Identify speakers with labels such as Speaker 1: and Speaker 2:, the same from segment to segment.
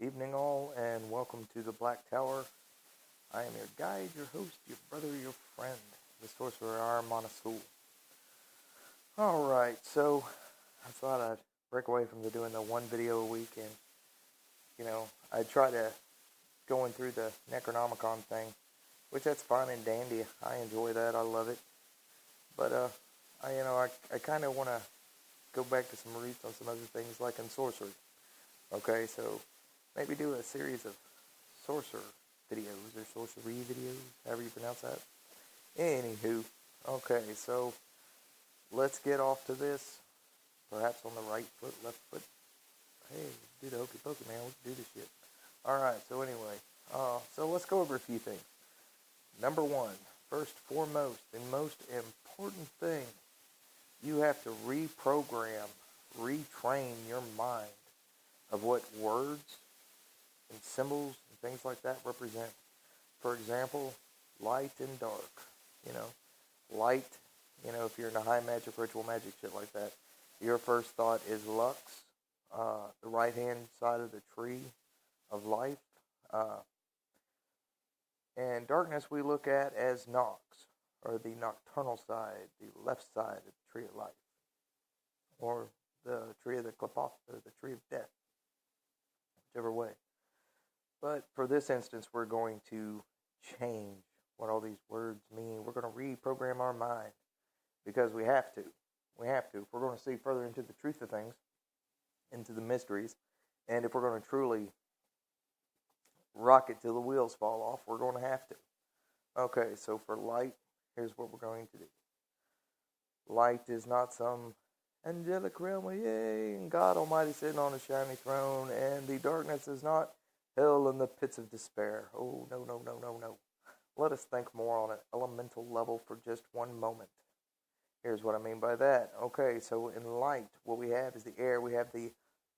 Speaker 1: Evening all, and welcome to the Black Tower. I am your guide, your host, your brother, your friend, the Sorcerer Monasul. Alright, so I thought I'd break away from doing the one video a week, and, I try to going through the Necronomicon thing, which that's fine and dandy. I enjoy that, I love it. But, I kind of want to go back to some roots on some other things, like in Sorcery. Okay, so maybe do a series of sorcerer videos or sorcery videos, however you pronounce that. Anywho, okay, so let's get off to this. Perhaps on the right foot, left foot. Hey, do the hokey pokey, man. We can do this shit. Alright, so anyway, so let's go over a few things. Number one, first, foremost, the most important thing, you have to reprogram, retrain your mind of what words and symbols and things like that represent. For example, light and dark. Light, if you're in a high magic, ritual magic, shit like that, your first thought is Lux, the right-hand side of the tree of life. And darkness we look at as Nox, or the nocturnal side, the left side of the tree of life. Or the tree of the Klapoth, or the tree of death. Whichever way. But for this instance, we're going to change what all these words mean. We're going to reprogram our mind because we have to. We have to. If we're going to see further into the truth of things, into the mysteries, and if we're going to truly rock it till the wheels fall off, we're going to have to. Okay, so for light, here's what we're going to do. Light is not some angelic realm, yay, and God Almighty sitting on a shiny throne, and the darkness is not hell in the pits of despair. Oh, no, no, no, no, no. Let us think more on an elemental level for just one moment. Here's what I mean by that. Okay, so in light, what we have is the air. We have the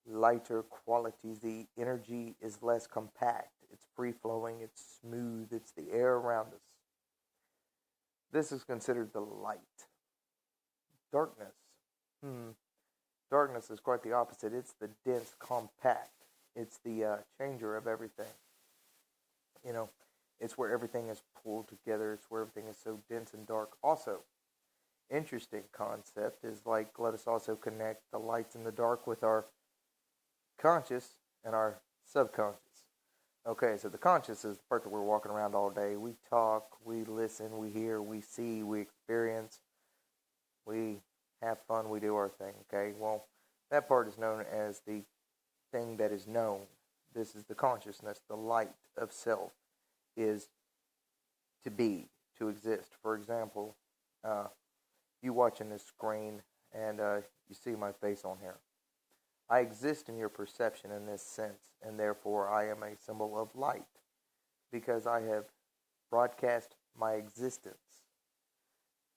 Speaker 1: lighter qualities. The energy is less compact. It's free-flowing. It's smooth. It's the air around us. This is considered the light. Darkness. Darkness is quite the opposite. It's the dense, compact. It's the changer of everything. It's where everything is pulled together. It's where everything is so dense and dark. Also, interesting concept is like, let us also connect the lights and the dark with our conscious and our subconscious. Okay, so the conscious is the part that we're walking around all day. We talk, we listen, we hear, we see, we experience, we have fun, we do our thing, okay? Well, that part is known as the thing that is known. This is the consciousness, the light of self is to be, to exist. For example, you watching this screen and you see my face on here. I exist in your perception in this sense, and therefore I am a symbol of light because I have broadcast my existence.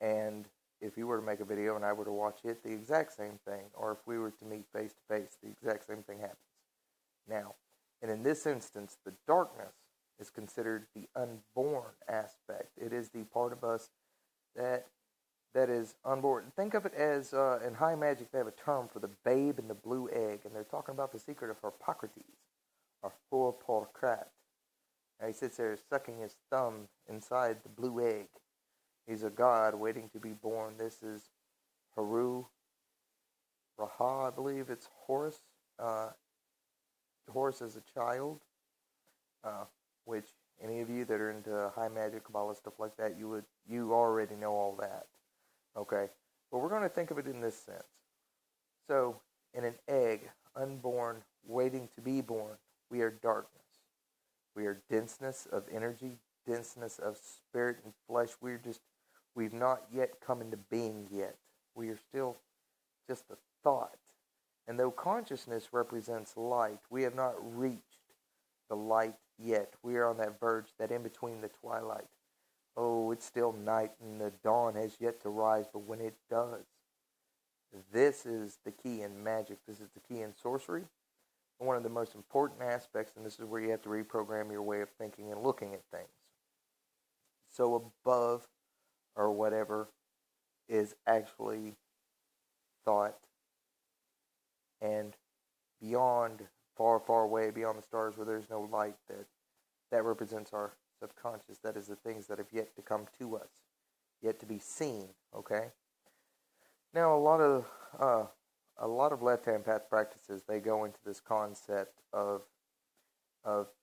Speaker 1: And if you were to make a video and I were to watch it, the exact same thing. Or if we were to meet face to face, the exact same thing happens. Now, and in this instance, the darkness is considered the unborn aspect. It is the part of us that is unborn. Think of it as, in high magic, they have a term for the babe in the blue egg, and they're talking about the secret of Hippocrates, or Hippocrates. He sits there sucking his thumb inside the blue egg. He's a god waiting to be born. This is Haru Raha, I believe it's Horus. Horus is a child, which any of you that are into high magic, Kabbalah, stuff like that, you already know all that. Okay, but we're going to think of it in this sense. So, in an egg, unborn, waiting to be born, we are darkness. We are denseness of energy, denseness of spirit and flesh. We've not yet come into being yet. We are still just a thought. And though consciousness represents light, we have not reached the light yet. We are on that verge, that in between the twilight. Oh, it's still night and the dawn has yet to rise, but when it does, this is the key in magic. This is the key in sorcery. And one of the most important aspects, and this is where you have to reprogram your way of thinking and looking at things. So above, or whatever, is actually thought, and beyond far, far away beyond the stars where there's no light, that represents our subconscious. That is the things that have yet to come to us, yet to be seen. Okay. Now, a lot of left-hand path practices, they go into this concept of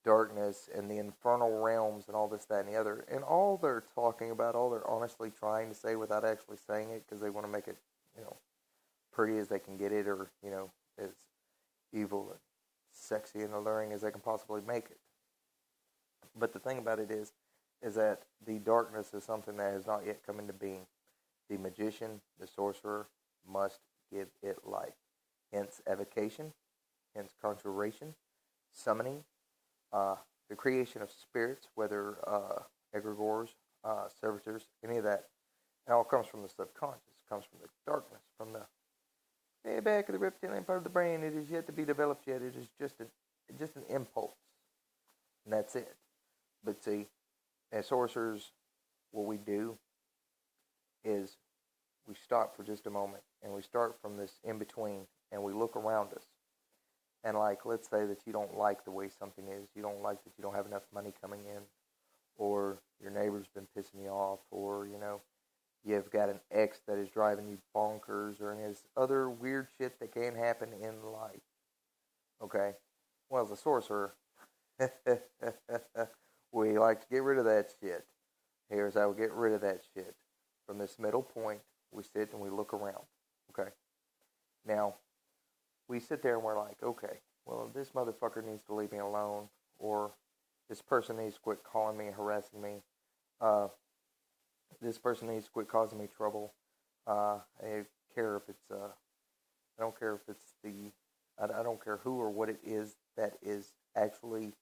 Speaker 1: darkness and the infernal realms and all this, that, and the other. And all they're talking about, all they're honestly trying to say without actually saying it, because they want to make it, pretty as they can get it, or, as evil and sexy and alluring as they can possibly make it. But the thing about it is that the darkness is something that has not yet come into being. The magician, the sorcerer, must give it life. Hence evocation, hence conjuration, summoning, the creation of spirits, whether egregores, servitors, any of that. It all comes from the subconscious. It comes from the darkness, from the back of the reptilian part of the brain. It is yet to be developed yet. It is just an impulse, and that's it. But see, as sorcerers, what we do is we stop for just a moment, and we start from this in-between, and we look around us. And let's say that you don't like the way something is. You don't like that you don't have enough money coming in, or your neighbor's been pissing you off, or, you've got an ex that is driving you bonkers, or any other weird shit that can happen in life. Okay? Well, as a sorcerer, we like to get rid of that shit. Here's how we get rid of that shit. From this middle point, we sit and we look around. Okay? Now, we sit there and we're like, okay, well, this motherfucker needs to leave me alone, or this person needs to quit calling me and harassing me. This person needs to quit causing me trouble. I don't care if it's I don't care who or what it is that is actually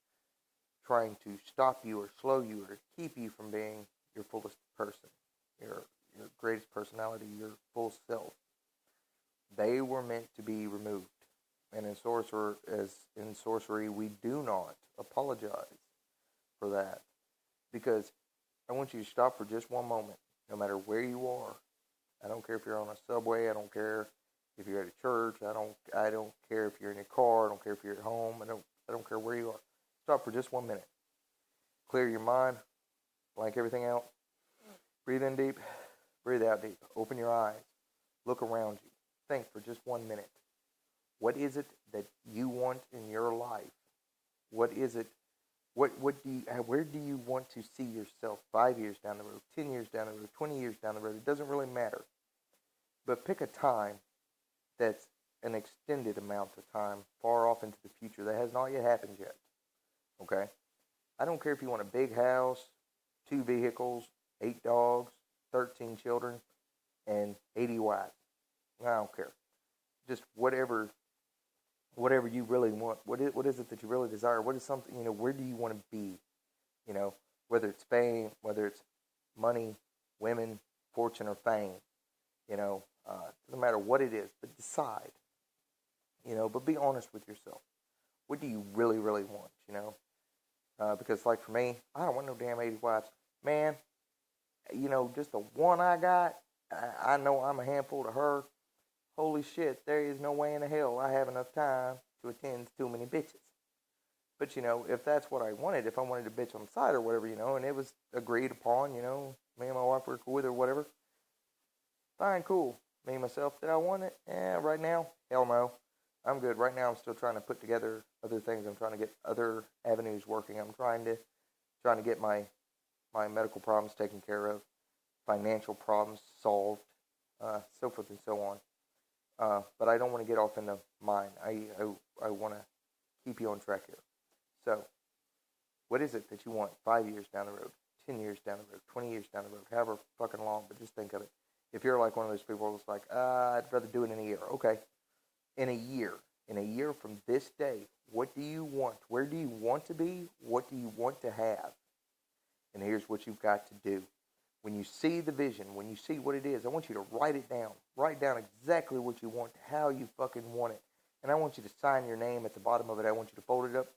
Speaker 1: trying to stop you or slow you or keep you from being your fullest person, your greatest personality, your full self. They were meant to be removed. And in sorcery, we do not apologize for that. Because I want you to stop for just one moment, no matter where you are. I don't care if you're on a subway. I don't care if you're at a church. I don't care if you're in your car. I don't care if you're at home. I don't care where you are. Stop for just 1 minute. Clear your mind. Blank everything out. Breathe in deep. Breathe out deep. Open your eyes. Look around you. Think for just 1 minute. What is it that you want in your life? What is it? Where do you want to see yourself 5 years down the road, 10 years down the road, 20 years down the road? It doesn't really matter. But pick a time that's an extended amount of time, far off into the future, that has not yet happened yet. Okay? I don't care if you want a big house, 2 vehicles, 8 dogs, 13 children, and 80 wives. I don't care. Just whatever you really want. What is it that you really desire? What is something, where do you want to be? Whether it's fame, whether it's money, women, fortune, or fame. Doesn't matter what it is, but decide. But be honest with yourself. What do you really, really want, because for me, I don't want no damn 80 wives. Man, just the one I got, I know I'm a handful to her. Holy shit, there is no way in the hell I have enough time to attend to too many bitches. But, if that's what I wanted, if I wanted a bitch on the side or whatever, and it was agreed upon, me and my wife were cool with it or whatever, fine, cool. Me, myself, did I want it? Right now, hell no. I'm good. Right now, I'm still trying to put together other things. I'm trying to get other avenues working. I'm trying to get my medical problems taken care of, financial problems solved, so forth and so on. But I don't want to get off into mine. I want to keep you on track here. So, what is it that you want 5 years down the road, 10 years down the road, 20 years down the road, however fucking long, but just think of it. If you're like one of those people that's like, I'd rather do it in a year. Okay. In a year from this day, what do you want? Where do you want to be? What do you want to have? And here's what you've got to do. When you see the vision, when you see what it is, I want you to write it down. Write down exactly what you want, how you fucking want it. And I want you to sign your name at the bottom of it. I want you to fold it up,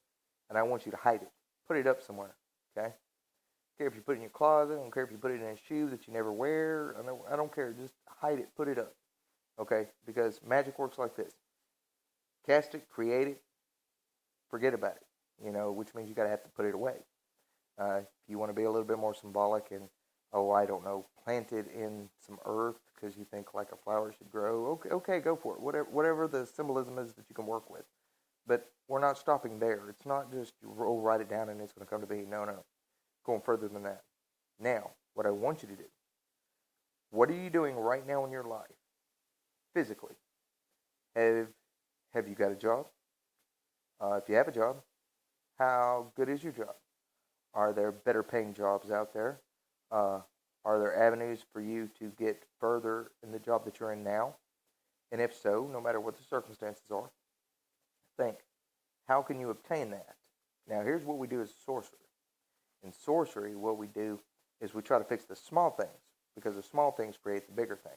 Speaker 1: and I want you to hide it. Put it up somewhere, okay? I don't care if you put it in your closet. I don't care if you put it in a shoe that you never wear. I don't care. Just hide it. Put it up, okay? Because magic works like this. Cast it, create it, forget about it. Which means you gotta have to put it away. If you want to be a little bit more symbolic and, I don't know, plant it in some earth because you think like a flower should grow. Okay, go for it. Whatever the symbolism is that you can work with. But we're not stopping there. It's not just write it down and it's going to come to be. No. Going further than that. Now, what I want you to do. What are you doing right now in your life? Physically. Have you got a job? If you have a job, how good is your job? Are there better paying jobs out there? Are there avenues for you to get further in the job that you're in now? And if so, no matter what the circumstances are, think, how can you obtain that? Now, here's what we do as sorcery. In sorcery, what we do is we try to fix the small things, because the small things create the bigger things.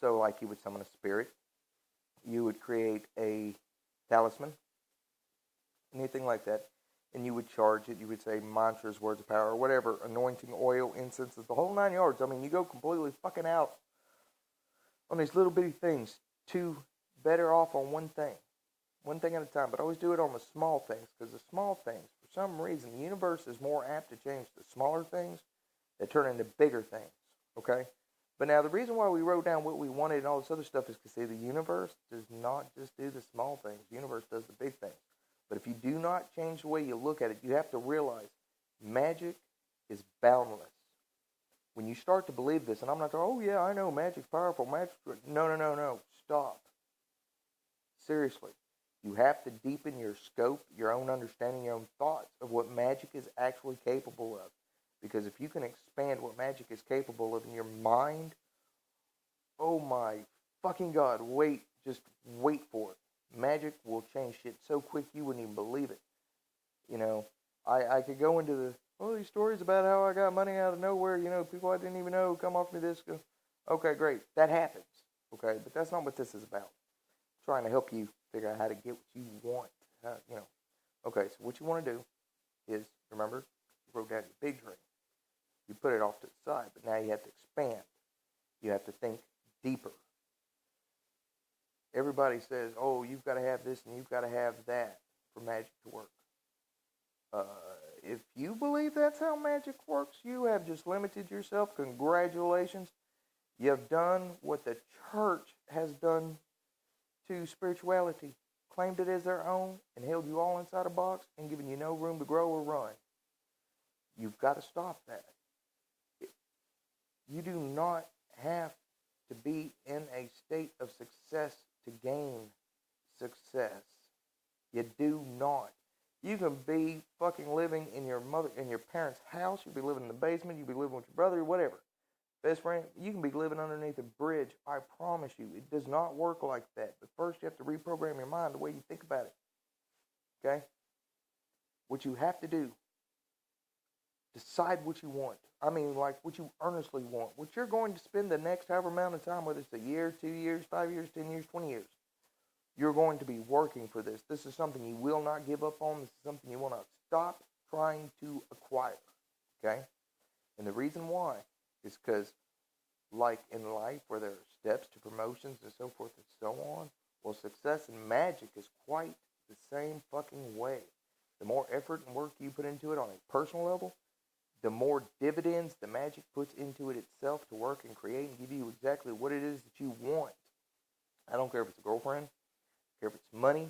Speaker 1: So, like you would summon a spirit, you would create a talisman, anything like that, and you would charge it. You would say mantras, words of power, or whatever, anointing oil, incenses, the whole 9 yards. I mean, you go completely fucking out on these little bitty things to better off on one thing at a time. But always do it on the small things, because the small things, for some reason, the universe is more apt to change the smaller things that turn into bigger things, okay? But now the reason why we wrote down what we wanted and all this other stuff is because, see, the universe does not just do the small things. The universe does the big things. But if you do not change the way you look at it, you have to realize magic is boundless. When you start to believe this, and I'm not saying, oh yeah, I know magic's powerful, magic's good. No. Stop. Seriously. You have to deepen your scope, your own understanding, your own thoughts of what magic is actually capable of. Because if you can expand what magic is capable of in your mind, oh my fucking God, just wait for it. Magic will change shit so quick you wouldn't even believe it. I could go into these stories about how I got money out of nowhere, people I didn't even know come off me this. Okay, great. That happens. Okay, but that's not what this is about. I'm trying to help you figure out how to get what you want. Okay, so what you want to do is, remember, you wrote down your big dream. You put it off to the side, but now you have to expand. You have to think deeper. Everybody says, oh, you've got to have this and you've got to have that for magic to work. If you believe that's how magic works, you have just limited yourself. Congratulations. You have done what the church has done to spirituality. Claimed it as their own and held you all inside a box and given you no room to grow or run. You've got to stop that. You do not have to be in a state of success to gain success. You do not. You can be fucking living in your parents' house. You can be living in the basement. You can be living with your brother, whatever. Best friend, you can be living underneath a bridge. I promise you, it does not work like that. But first, you have to reprogram your mind the way you think about it. Okay? What you have to do, decide what you want. I mean, like what you earnestly want. What you're going to spend the next however amount of time, whether it's a year, 2 years, 5 years, 10 years, 20 years. You're going to be working for this. This is something you will not give up on. This is something you will not stop trying to acquire. Okay? And the reason why is because, like in life, where there are steps to promotions and so forth and so on, well, success in magic is quite the same fucking way. The more effort and work you put into it on a personal level, the more dividends the magic puts into it itself to work and create and give you exactly what it is that you want. I don't care if it's a girlfriend. I don't care if it's money.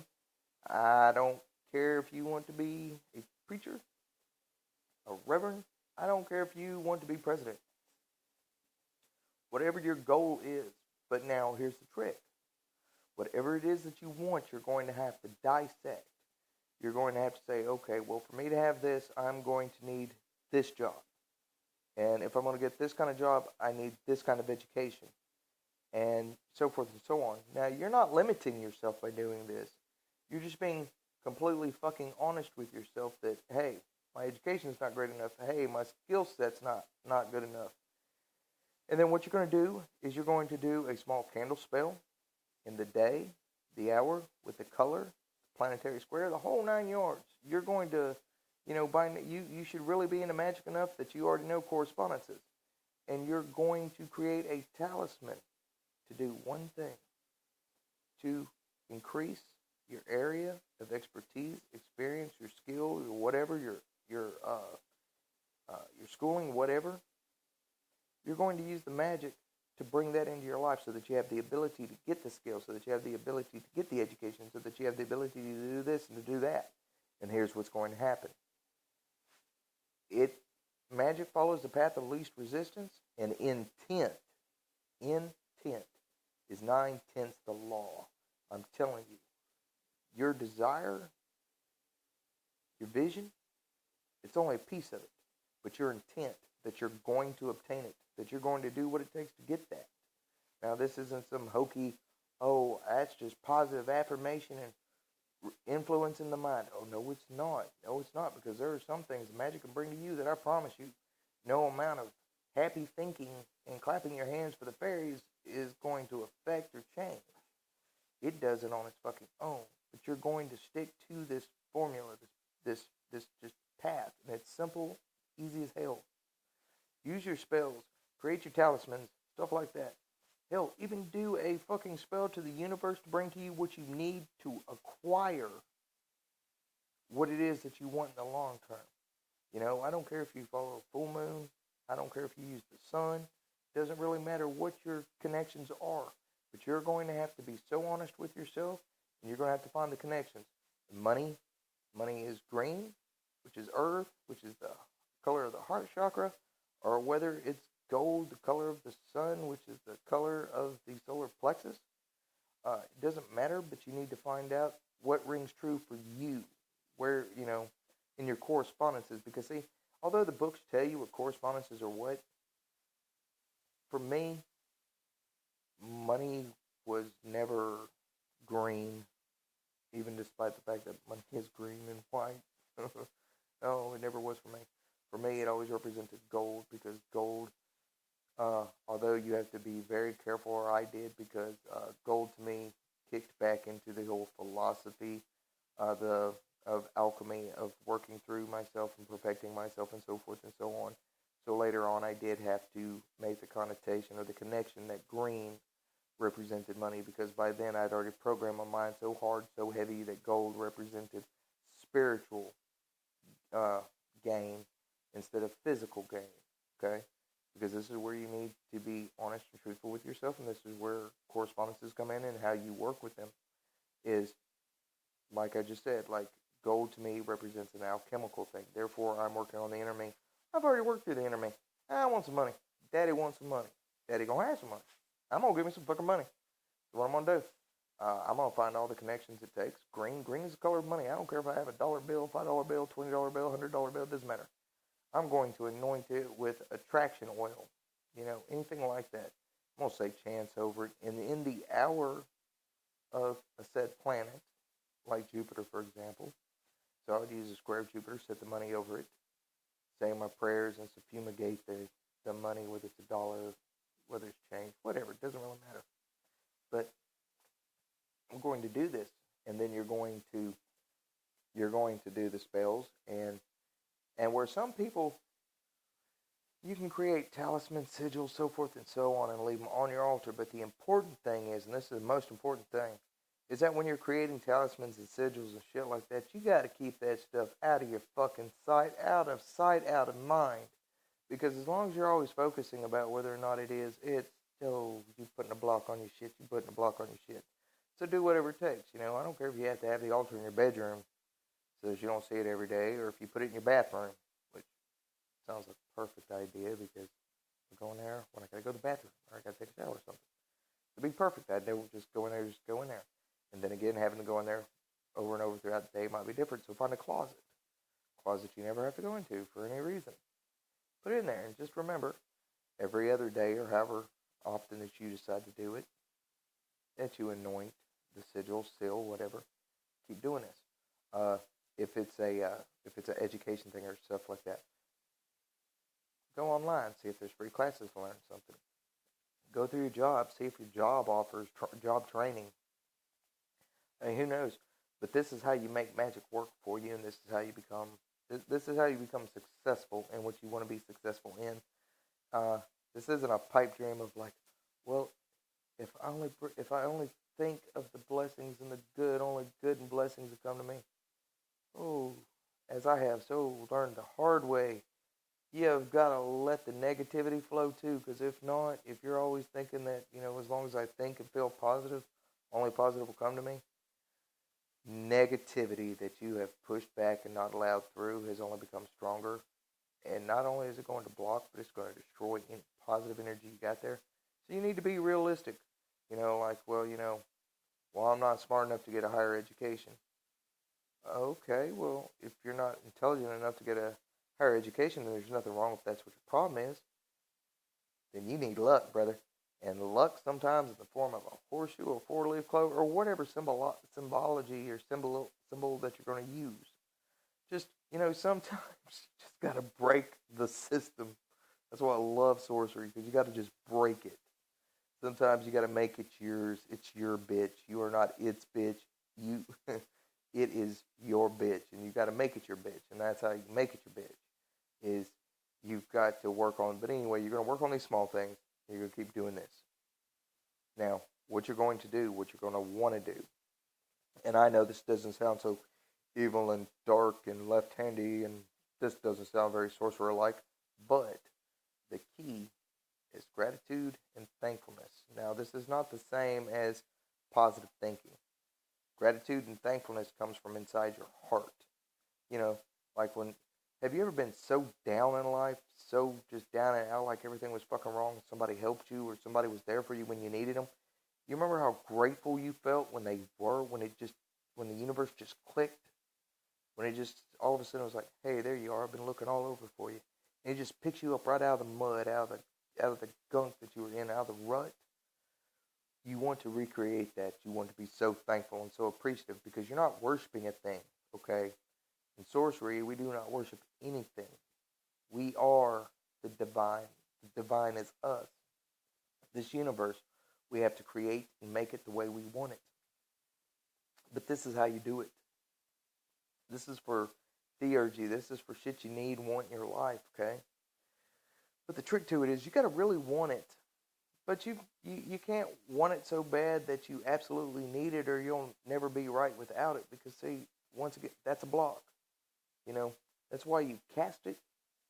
Speaker 1: I don't care if you want to be a preacher, a reverend. I don't care if you want to be president. Whatever your goal is. But now here's the trick. Whatever it is that you want, you're going to have to dissect. You're going to have to say, okay, well, for me to have this, I'm going to need this job. And if I'm going to get this kind of job, I need this kind of education. And so forth and so on. Now, you're not limiting yourself by doing this. You're just being completely fucking honest with yourself that, hey, my education's not great enough. Hey, my skill set's not good enough. And then what you're going to do is you're going to do a small candle spell in the day, the hour, with the color, planetary square, the whole 9 yards. You're going to, you should really be into magic enough that you already know correspondences. And you're going to create a talisman to do one thing, to increase your area of expertise, experience, your skill, or whatever, your schooling, whatever, you're going to use the magic to bring that into your life so that you have the ability to get the skill, so that you have the ability to get the education, so that you have the ability to do this and to do that. And here's what's going to happen. Magic follows the path of least resistance, and intent is 9/10 the law. I'm telling you, your desire, your vision, it's only a piece of it. But your intent, that you're going to obtain it, that you're going to do what it takes to get that. Now, this isn't some hokey, oh, that's just positive affirmation and influencing the mind. Oh, no, it's not. No, it's not, because there are some things magic can bring to you that I promise you, no amount of happy thinking and clapping your hands for the fairies is going to affect or change. It does it on its fucking own. But you're going to stick to this formula, this just path. And it's simple, easy as hell. Use your spells, create your talismans, stuff like that. Hell, even do a fucking spell to the universe to bring to you what you need to acquire what it is that you want in the long term. You know, I don't care if you follow a full moon. I don't care if you use the sun. It doesn't really matter what your connections are. But you're going to have to be so honest with yourself, and you're going to have to find the connections. Money is green, which is earth, which is the color of the heart chakra, or whether it's gold, the color of the sun, which is the color of the solar plexus. It doesn't matter, but you need to find out what rings true for you, where, in your correspondences. Because, see, although the books tell you what correspondences are what, for me, money was never green, even despite the fact that money is green and white. No, it never was for me. For me, it always represented gold, because gold, although you have to be very careful, or I did, because gold to me kicked back into the whole philosophy of alchemy, of working through myself and perfecting myself and so forth and so on. So later on, I did have to make the connotation or the connection that green represented money, because by then I'd already programmed my mind so hard, so heavy, that gold represented spiritual gain instead of physical gain, okay? Because this is where you need to be honest and truthful with yourself, and this is where correspondences come in, and how you work with them is, like I just said, like gold to me represents an alchemical thing. Therefore, I'm working on the inner me. I've already worked through the inner me. I want some money. Daddy wants some money. Daddy gonna have some money. I'm gonna give me some fucking money. So what I'm gonna do? I'm gonna find all the connections it takes. Green is the color of money. I don't care if I have a dollar bill, $5 bill, $20 bill, $100 bill. It doesn't matter. I'm going to anoint it with attraction oil. Anything like that. I'm gonna say chance over it. And in the hour of a said planet, like Jupiter, for example. So I would use a square of Jupiter, set the money over it, say my prayers, and suffumigate the money, whether it's a dollar, whether it's change, whatever. It doesn't really matter. But I'm going to do this, and then you're going to do the spells, and where some people, you can create talismans, sigils, so forth and so on, and leave them on your altar. But the important thing is, and this is the most important thing, is that when you're creating talismans and sigils and shit like that, you got to keep that stuff out of your fucking sight, out of mind. Because as long as you're always focusing about whether or not it's you putting a block on your shit, So do whatever it takes. I don't care if you have to have the altar in your bedroom so that you don't see it every day, or if you put it in your bathroom, which sounds like a perfect idea, because I'm going there when I got to go to the bathroom, or I got to take a shower or something. It'd be perfect. I'd never just go in there. And then again, having to go in there over and over throughout the day might be different. So find a closet you never have to go into for any reason. Put it in there, and just remember, every other day, or however often that you decide to do it, that you anoint the sigil, seal, whatever. Keep doing this. If it's an education thing or stuff like that, go online, see if there's free classes to learn something. Go through your job, see if your job offers job training. I mean, who knows? But this is how you make magic work for you, and this is how you become successful in what you want to be successful in. This isn't a pipe dream of like, well, if I only think of the blessings and the good. Only good and blessings that come to me. Oh, as I have so learned the hard way. You have got to let the negativity flow too, because if not, if you're always thinking that, as long as I think and feel positive, only positive will come to me, negativity that you have pushed back and not allowed through has only become stronger. And not only is it going to block, but it's going to destroy any positive energy you got there. So you need to be realistic. Well, I'm not smart enough to get a higher education. Okay, well, if you're not intelligent enough to get a higher education, then there's nothing wrong if that's what your problem is. Then you need luck, brother. And luck sometimes in the form of a horseshoe or four-leaf clover or whatever symbology or symbol that you're going to use. Just, sometimes you just got to break the system. That's why I love sorcery, because you got to just break it. Sometimes you got to make it yours. It's your bitch. You are not its bitch. It is your bitch, and you got to make it your bitch. And that's how you make it your bitch, is you've got to work on. But anyway, you're going to work on these small things. You're going to keep doing this. Now, what you're going to do, what you're going to want to do, and I know this doesn't sound so evil and dark and left-handy, and this doesn't sound very sorcerer-like, but the key is gratitude and thankfulness. Now, this is not the same as positive thinking. Gratitude and thankfulness comes from inside your heart. Have you ever been so down in life, so just down and out, like everything was fucking wrong, somebody helped you or somebody was there for you when you needed them? You remember how grateful you felt when they were, when the universe just clicked? When it just, all of a sudden it was like, hey, there you are, I've been looking all over for you. And it just picks you up right out of the mud, out of the gunk that you were in, out of the rut. You want to recreate that. You want to be so thankful and so appreciative, because you're not worshiping a thing, okay? In sorcery, we do not worship anything. We are the divine. The divine is us. This universe, we have to create and make it the way we want it. But this is how you do it. This is for theurgy. This is for shit you need and want in your life, okay? But the trick to it is you got to really want it. But you can't want it so bad that you absolutely need it, or you'll never be right without it. Because, see, once again, that's a block. That's why you cast it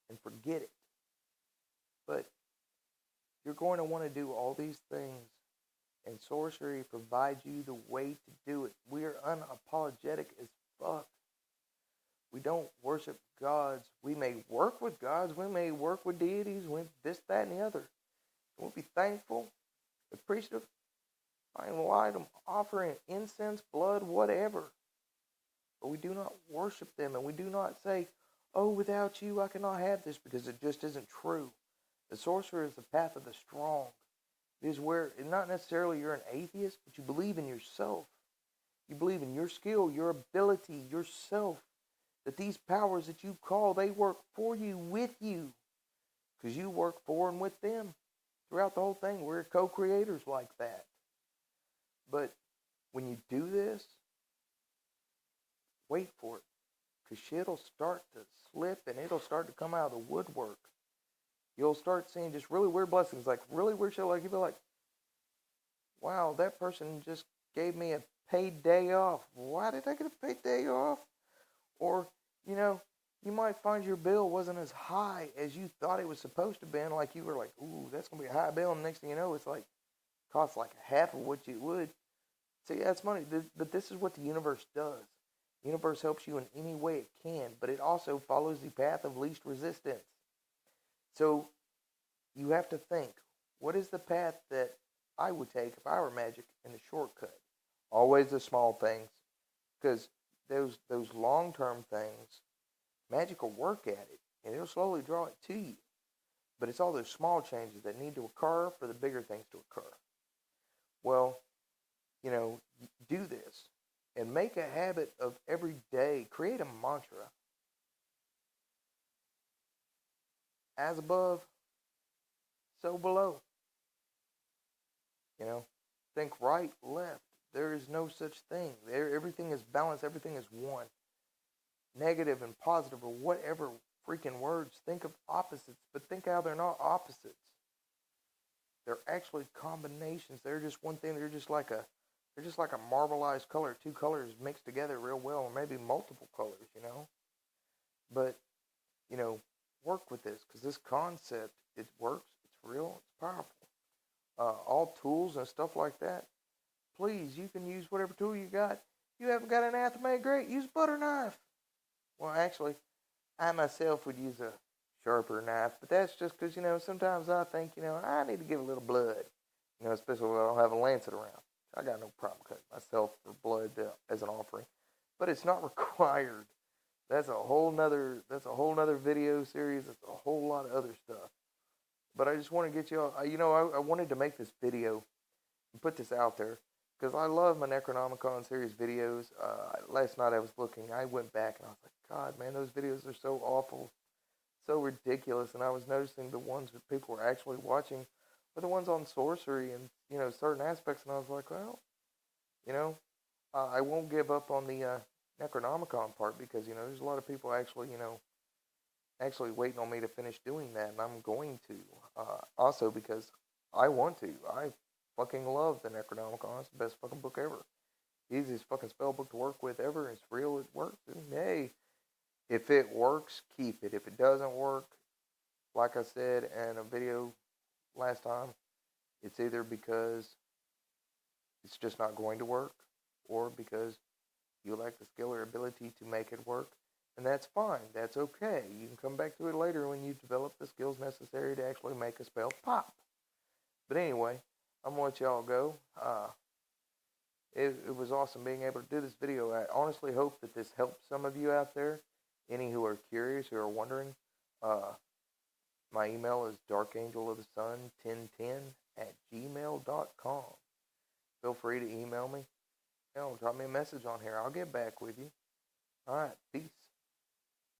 Speaker 1: and forget it. But you're going to want to do all these things, and sorcery provides you the way to do it. We are unapologetic as fuck. We don't worship gods. We may work with gods. We may work with deities, with this, that, and the other. We'll be thankful, appreciative, find light, offering incense, blood, whatever. But we do not worship them, and we do not say, oh, without you I cannot have this, because it just isn't true. The sorcerer is the path of the strong. It is where, not necessarily you're an atheist, but you believe in yourself. You believe in your skill, your ability, yourself. That these powers that you call, they work for you, with you. Because you work for and with them. Throughout the whole thing, we're co-creators like that. But when you do this, wait for it. Because shit'll start to slip and it'll start to come out of the woodwork. You'll start seeing just really weird blessings, like really weird shit. Like you'll be like, wow, that person just gave me a paid day off. Why did I get a paid day off? Or, you might find your bill wasn't as high as you thought it was supposed to be. Like you were like, ooh, that's going to be a high bill. And the next thing you know, it's like, costs like half of what you would. See, that's money. But this is what the universe does. The universe helps you in any way it can, but it also follows the path of least resistance. So you have to think, what is the path that I would take if I were magic in the shortcut? Always the small things. Because those long-term things, magic will work at it, and it'll slowly draw it to you. But it's all those small changes that need to occur for the bigger things to occur. Well, do this. And make a habit of every day. Create a mantra. As above, so below. Think right, left. There is no such thing. Everything is balanced. Everything is one. Negative and positive or whatever freaking words. Think of opposites, but think how they're not opposites. They're actually combinations. They're just one thing. They're just like a They're just like a marbleized color, two colors mixed together real well, or maybe multiple colors, But, work with this, because this concept, it works, it's real, it's powerful. All tools and stuff like that, please, you can use whatever tool you got. You haven't got an Athame, great, use a butter knife. Well, actually, I myself would use a sharper knife, but that's just because, sometimes I think, I need to give a little blood, especially when I don't have a lancet around. I got no problem cutting myself for blood as an offering, but it's not required. That's a whole nother video series. That's a whole lot of other stuff. But I just want to get you all, I wanted to make this video and put this out there because I love my Necronomicon series videos. Last night I went back and I was like, God, man, those videos are so awful, so ridiculous. And I was noticing the ones that people were actually watching were the ones on sorcery and, certain aspects. And I was like, well, you know, I won't give up on the Necronomicon part because, there's a lot of people actually waiting on me to finish doing that. And I'm going to. Also because I want to. I fucking love the Necronomicon. It's the best fucking book ever. Easiest fucking spell book to work with ever. It's real. It works. And hey, if it works, keep it. If it doesn't work, like I said in a video last time, it's either because it's just not going to work or because you lack the skill or ability to make it work. And that's fine. That's okay. You can come back to it later when you've developed the skills necessary to actually make a spell pop. But anyway, I'm going to let y'all go. It was awesome being able to do this video. I honestly hope that this helps some of you out there. Any who are curious, who are wondering, my email is darkangelofthesun1010@gmail.com. Feel free to email me. Drop me a message on here. I'll get back with you. All right, peace.